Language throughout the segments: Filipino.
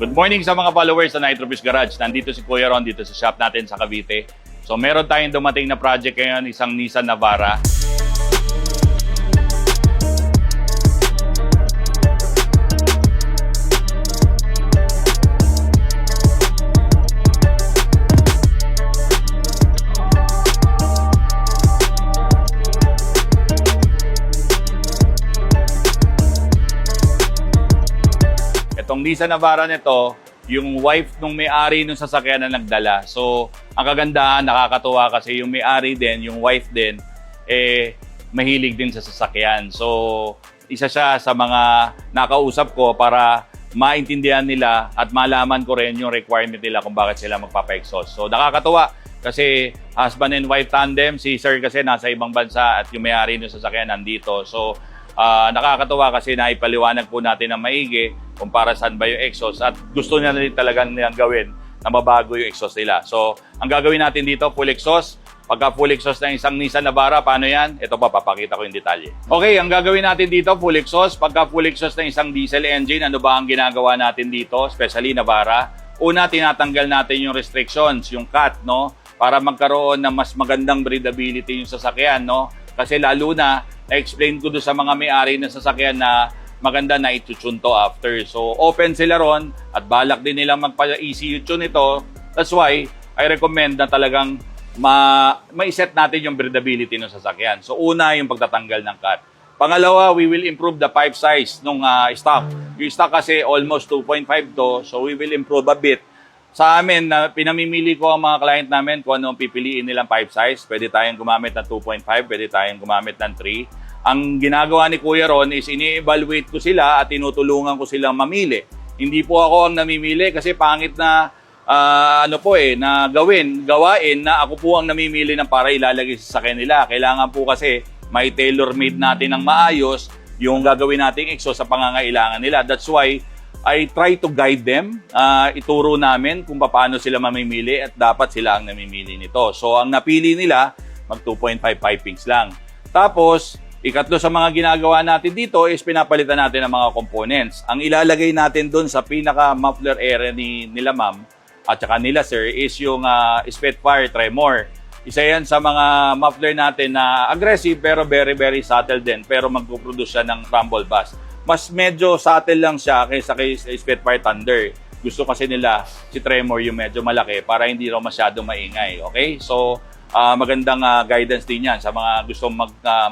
Good morning sa mga followers sa Nitropis Garage. Nandito si Kuya Ron dito sa shop natin sa Cavite. So meron tayong dumating na project ngayon, isang Nissan Navara. Itong Nissan Navara nito, yung wife nung may-ari nung sasakyan na nagdala. So, ang kagandahan, nakakatuwa kasi yung may-ari din, yung wife din, mahilig din sa sasakyan. So, isa siya sa mga nakausap ko para maintindihan nila at malaman ko rin yung requirement nila kung bakit sila magpapa-exhaust. So, nakakatuwa kasi husband and wife tandem, si sir kasi nasa ibang bansa at yung may-ari nung sasakyan nandito. So, nakakatuwa kasi naipaliwanag po natin ng maigi kung para saan ba yung exhaust at gusto nila rin talagang nilang gawin na mabago yung exhaust nila. So, ang gagawin natin dito, full exhaust. Pagka full exhaust ng isang Nissan Navara, paano yan? Ito pa, papakita ko yung detalye. Okay, ang gagawin natin dito, full exhaust. Pagka full exhaust ng isang diesel engine, ano ba ang ginagawa natin dito, especially Navara? Una, tinatanggal natin yung restrictions, yung cut, no? Para magkaroon ng mas magandang breathability yung sasakyan, no? Kasi lalo na, na-explain ko doon sa mga may-ari ng sasakyan na maganda na itutune to after. So, open sila ron at balak din nila magpa-ECU tune ito. That's why, I recommend na talagang ma-set natin yung breathability ng sasakyan. So, una yung pagtatanggal ng cut. Pangalawa, we will improve the pipe size ng stock. Yung stock kasi almost 2.5 to, so we will improve a bit. Sa amin, pinamimili ko ang mga client namin kung ano ang pipiliin nilang pipe size. Pwede tayong gumamit ng 2.5, pwede tayong gumamit ng 3. Ang ginagawa ni Kuya Ron is ini-evaluate ko sila at tinutulungan ko silang mamili. Hindi po ako ang namimili kasi pangit na na gawain na ako po ang namimili ng para ilalagay sa kanila. Kailangan po kasi may tailor-made natin ng maayos yung gagawin nating exhaust sa pangangailangan nila. That's why I try to guide them. Ituro namin kung paano sila mamimili at dapat sila ang namimili nito. So, ang napili nila, mag 2.5 pipings lang. Tapos, ikatlo sa mga ginagawa natin dito is pinapalitan natin ang mga components. Ang ilalagay natin doon sa pinaka-muffler area nila ma'am at saka nila sir is yung Spitfire Tremor. Isa yan sa mga muffler natin na aggressive pero very very subtle din pero magpo-produce siya ng rumble bass. Mas medyo subtle lang siya kaysa kay Spitfire Thunder. Gusto kasi nila si Tremor yung medyo malaki para hindi raw masyado maingay. Okay? So, magandang guidance din yan sa mga gustong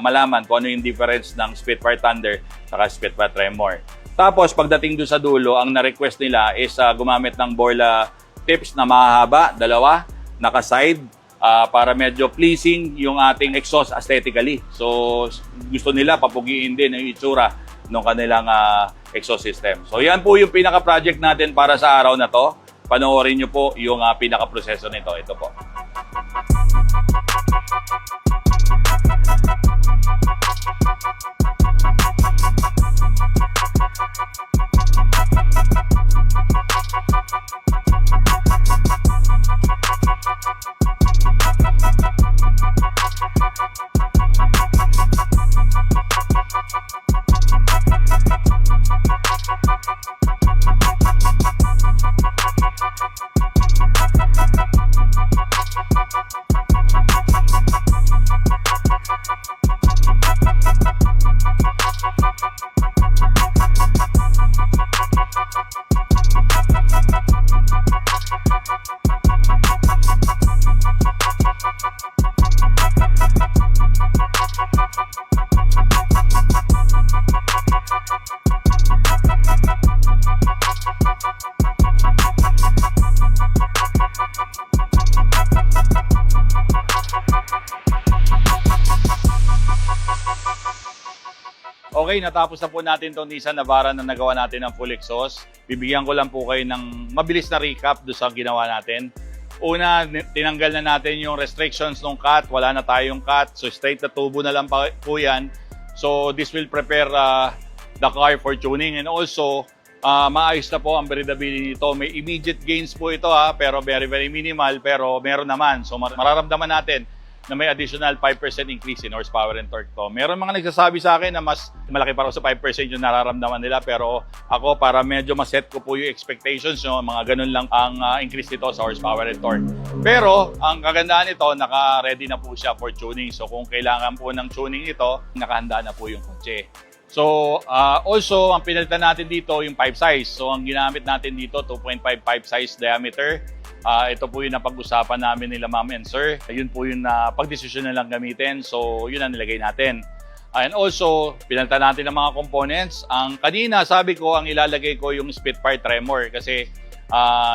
malaman kung ano yung difference ng Spitfire Thunder saka Spitfire Tremor. Tapos, pagdating doon sa dulo, ang na-request nila is gumamit ng Borla tips na mahaba, dalawa, naka-side, para medyo pleasing yung ating exhaust aesthetically. So, gusto nila papugiin din ang itsura ng kanilang exhaust system. So, yan po yung pinaka-project natin para sa araw na to. Panoorin nyo po yung pinaka-proseso nito. Ito po. Okay, natapos na po natin itong Nissan Navara na nagawa natin ng full exhaust. Bibigyan ko lang po kayo ng mabilis na recap doon sa ginawa natin. Una, tinanggal na natin yung restrictions ng cut. Wala na tayong cut. So, straight na tubo na lang po yan. So, this will prepare the car for tuning. And also, maayos na po ang breathability nito. May immediate gains po ito pero very very minimal pero meron naman. So, mararamdaman natin na may additional 5% increase in horsepower and torque to. Meron mga nagsasabi sa akin na mas malaki pa raw sa 5% yung nararamdaman nila, pero ako para medyo maset ko po yung expectations nyo, mga ganun lang ang increase nito sa horsepower and torque. Pero ang kagandahan nito, naka-ready na po siya for tuning. So kung kailangan po ng tuning ito, nakahanda na po yung kotse. So also, ang pinalitan natin dito yung pipe size. So ang ginamit natin dito, 2.5 pipe size diameter. Ito po yung napag-usapan namin nila ma'am and sir. Yun po yung pag-desisyon na lang gamitin. So yun ang nilagay natin. And also, pinalitan natin ng mga components. Ang kanina, sabi ko, ang ilalagay ko yung Spitfire Tremor kasi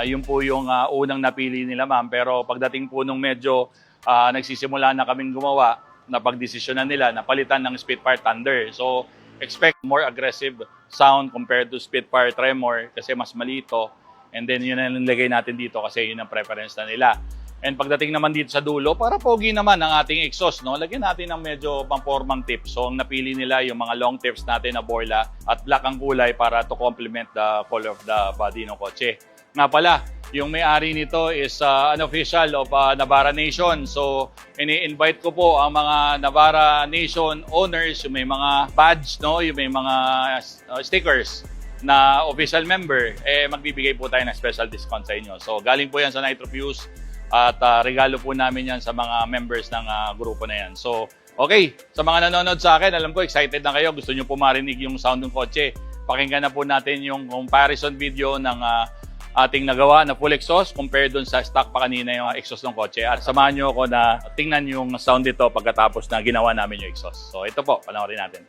yun po yung unang napili nila ma'am. Pero pagdating po nung medyo nagsisimula na kaming gumawa, napag-desisyon na nila, napalitan ng Spitfire Thunder. So expect more aggressive sound compared to Spitfire Tremor kasi mas malito. And then yun ang nilagay natin dito kasi yun ang preference na nila. And pagdating naman dito sa dulo, para pogi naman ang ating exhaust, no? Lagyan natin ng medyo pang-formang tips. So ang napili nila yung mga long tips natin na Borla at black ang kulay para to complement the color of the body ng kotse. Nga pala, yung may-ari nito is an official of Navara Nation. So ini-invite ko po ang mga Navara Nation owners, yung may mga badge, no? Yung may mga stickers na official member, magbibigay po tayo ng special discount sa inyo. So galing po yan sa Nitro Fuse at regalo po namin yan sa mga members ng grupo na yan. So okay, sa mga nanonood sa akin, alam ko excited na kayo, gusto nyo po marinig yung sound ng kotse. Pakinggan na po natin yung comparison video ng ating nagawa na full exhaust compared dun sa stock pa kanina yung exhaust ng kotse. At samahan nyo ako na tingnan yung sound dito pagkatapos na ginawa namin yung exhaust. So ito po, panoorin natin.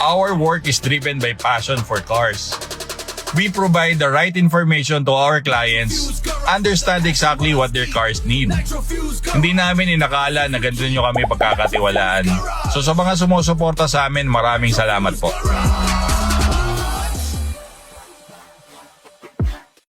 Our work is driven by passion for cars. We provide the right information to our clients, understand exactly what their cars need. Hindi namin inakala na ganito nyo kami pagkakatiwalaan. So sa mga sumusuporta sa amin, maraming salamat po.